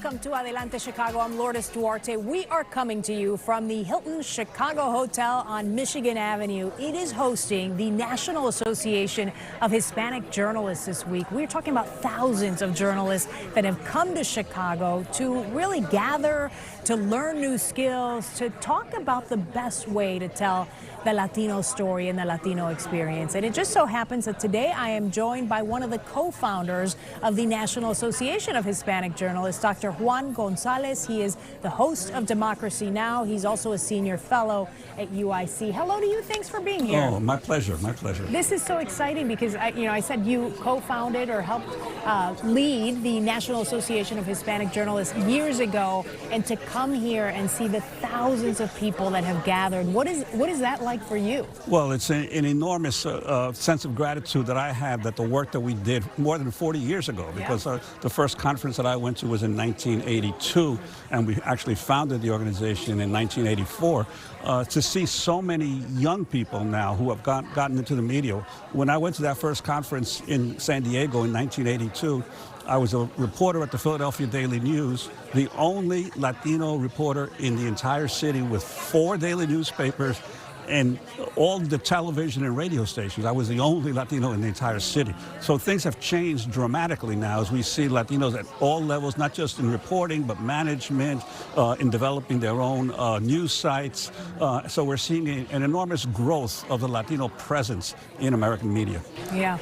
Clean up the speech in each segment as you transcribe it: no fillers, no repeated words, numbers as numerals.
Welcome to Adelante Chicago. I'm Lourdes Duarte. We are coming to you from the Hilton Chicago Hotel on Michigan Avenue. It is hosting the National Association of Hispanic Journalists this week. We're talking about thousands of journalists that have come to Chicago to really gather, to learn new skills, to talk about the best way to tell the Latino story and the Latino experience. And it just so happens that today I am joined by one of the co-founders of the National Association of Hispanic Journalists, Dr. Juan Gonzalez. He is the host of Democracy Now! He's also a senior fellow at UIC. Hello to you. Thanks for being here. Oh, my pleasure. My pleasure. This is so exciting because I said you co-founded or helped lead the National Association of Hispanic Journalists years ago, and to come here and see the thousands of people that have gathered. What is that like for you? Well, it's an enormous sense of gratitude that I have that the work that we did more than 40 years ago, because the first conference that I went to was in 1982, and we actually founded the organization in 1984. To see so many young people now who have gotten into the media. When I went to that first conference in San Diego in 1982, I was a reporter at the Philadelphia Daily News, the only Latino reporter in the entire city with 4 daily newspapers and all the television and radio stations. I was the only Latino in the entire city. So things have changed dramatically now as we see Latinos at all levels, not just in reporting, but management, in developing their own news sites. So we're seeing an enormous growth of the Latino presence in American media. Yeah.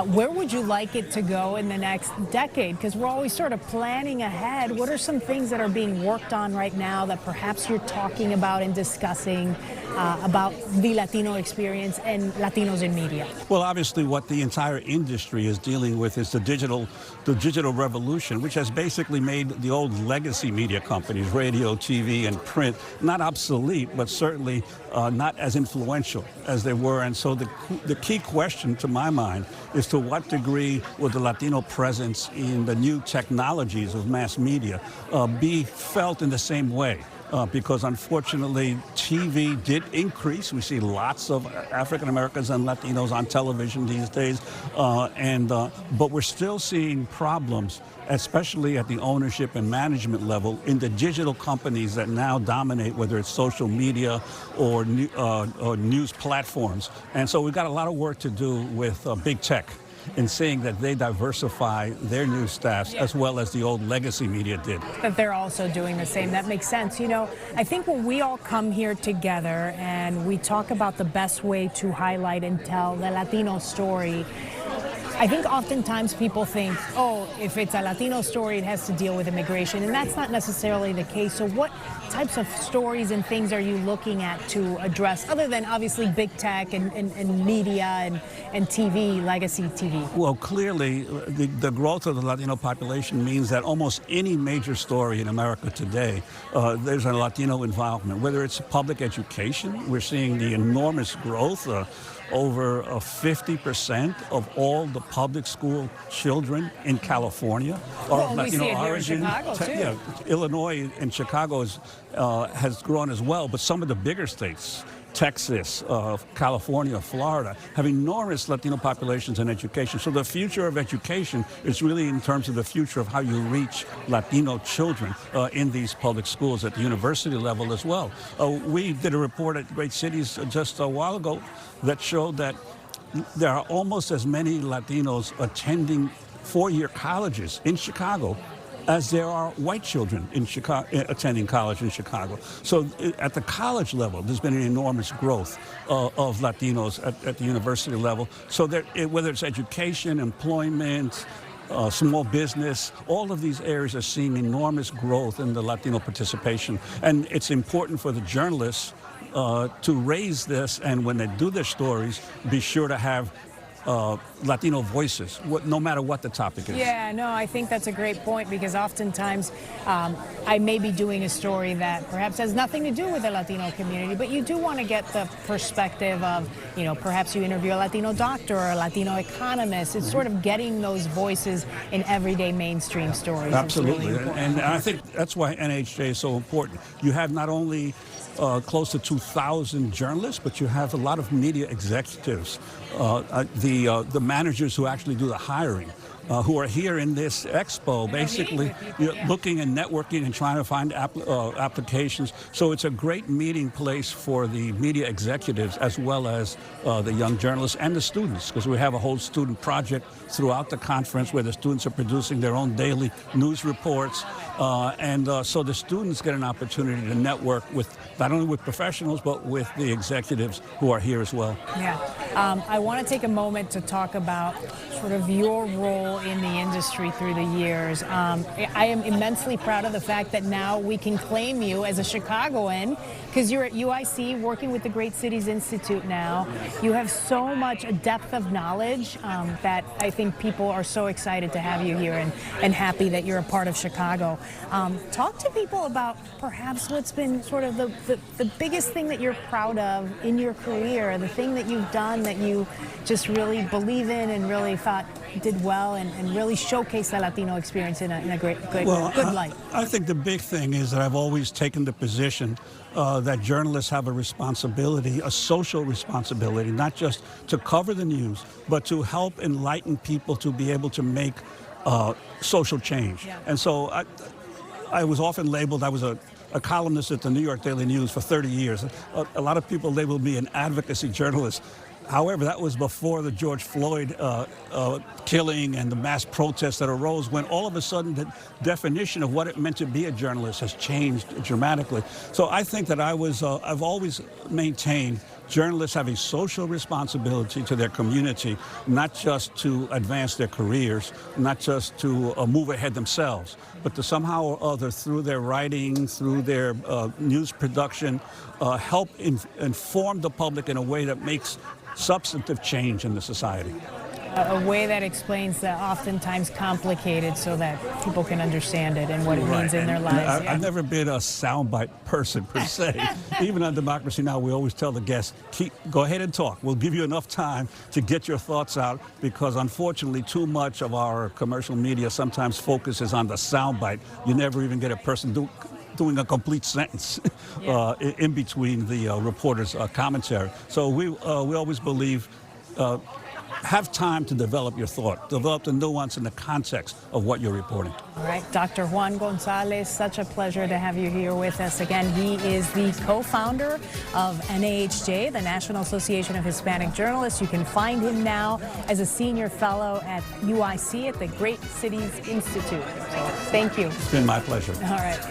Where would you like it to go in the next decade? Because we're always sort of planning ahead. What are some things that are being worked on right now that perhaps you're talking about and discussing about the Latino experience and Latinos in media? Well, obviously what the entire industry is dealing with is the digital revolution, which has basically made the old legacy media companies, radio, TV, and print, not obsolete, but certainly not as influential as they were. And so the key question to my mind is to what degree will the Latino presence in the new technologies of mass media be felt in the same way? Because unfortunately, TV did increase. We see lots of African Americans and Latinos on television these days, but we're still seeing problems, especially at the ownership and management level in the digital companies that now dominate, whether it's social media or news platforms. And so we've got a lot of work to do with big tech in seeing that they diversify their news staffs as well as the old legacy media did. That they're also doing the same. That makes sense. You know, I think when we all come here together and we talk about the best way to highlight and tell the Latino story, I think oftentimes people think, oh, if it's a Latino story, it has to deal with immigration, and that's not necessarily the case. So what types of stories and things are you looking at to address, other than obviously big tech and media and TV, legacy TV? Well, clearly, the growth of the Latino population means that almost any major story in America today, there's a Latino involvement. Whether it's public education, we're seeing the enormous growth. Over 50% of all the public school children in California are of Latino origin. Chicago, too. Yeah, Illinois and Chicago has grown as well, but some of the bigger states, Texas, California, Florida, have enormous Latino populations in education. So the future of education is really in terms of the future of how you reach Latino children in these public schools at the university level as well. We did a report at Great Cities just a while ago that showed that there are almost as many Latinos attending 4-year colleges in Chicago as there are white children in Chicago attending college in Chicago. So at the college level, there's been an enormous growth of Latinos at the university level. So whether it's education, employment, small business, all of these areas are seeing enormous growth in the Latino participation. And it's important for the journalists to raise this, and when they do their stories, be sure to have Latino voices, no matter what the topic is. Yeah, no, I think that's a great point, because oftentimes I may be doing a story that perhaps has nothing to do with the Latino community, but you do want to get the perspective of, you know, perhaps you interview a Latino doctor or a Latino economist. It's sort of getting those voices in everyday mainstream stories. Absolutely, really and I think that's why NHJ is so important. You have not only close to 2,000 journalists, but you have a lot of media executives, the managers who actually do the hiring who are here in this expo, basically looking and networking and trying to find applications. So it's a great meeting place for the media executives as well as the young journalists and the students, because we have a whole student project throughout the conference where the students are producing their own daily news reports. So the students get an opportunity to network with not only with professionals, but with the executives who are here as well. Yeah. I want to take a moment to talk about sort of your role in the industry through the years. I am immensely proud of the fact that now we can claim you as a Chicagoan, because you're at UIC working with the Great Cities Institute now. You have so much a depth of knowledge that I think people are so excited to have you here and happy that you're a part of Chicago. Talk to people about perhaps what's been sort of the biggest thing that you're proud of in your career, the thing that you've done that you just really believe in and really thought did well and really showcased the Latino experience in a good light. I think the big thing is that I've always taken the position that journalists have a responsibility, a social responsibility, not just to cover the news, but to help enlighten people to be able to make social change. Yeah. And so I was often labeled, I was a columnist at the New York Daily News for 30 years. A lot of people labeled me an advocacy journalist. However, that was before the George Floyd killing and the mass protests that arose, when all of a sudden the definition of what it meant to be a journalist has changed dramatically. So I think that I've always maintained journalists have a social responsibility to their community, not just to advance their careers, not just to move ahead themselves, but to somehow or other, through their writing, through their news production, help inform the public in a way that makes substantive change in the society. A way that explains the oftentimes complicated so that people can understand it and what it means in their lives. I've never been a soundbite person per se. Even on Democracy Now!, we always tell the guests, go ahead and talk. We'll give you enough time to get your thoughts out, because unfortunately too much of our commercial media sometimes focuses on the soundbite. You never even get a person doing a complete sentence in between the reporter's commentary. So we always believe have time to develop your thought, develop the nuance and the context of what you're reporting. All right, Dr. Juan Gonzalez, such a pleasure to have you here with us. Again, he is the co-founder of NAHJ, the National Association of Hispanic Journalists. You can find him now as a senior fellow at UIC at the Great Cities Institute. So thank you. It's been my pleasure. All right.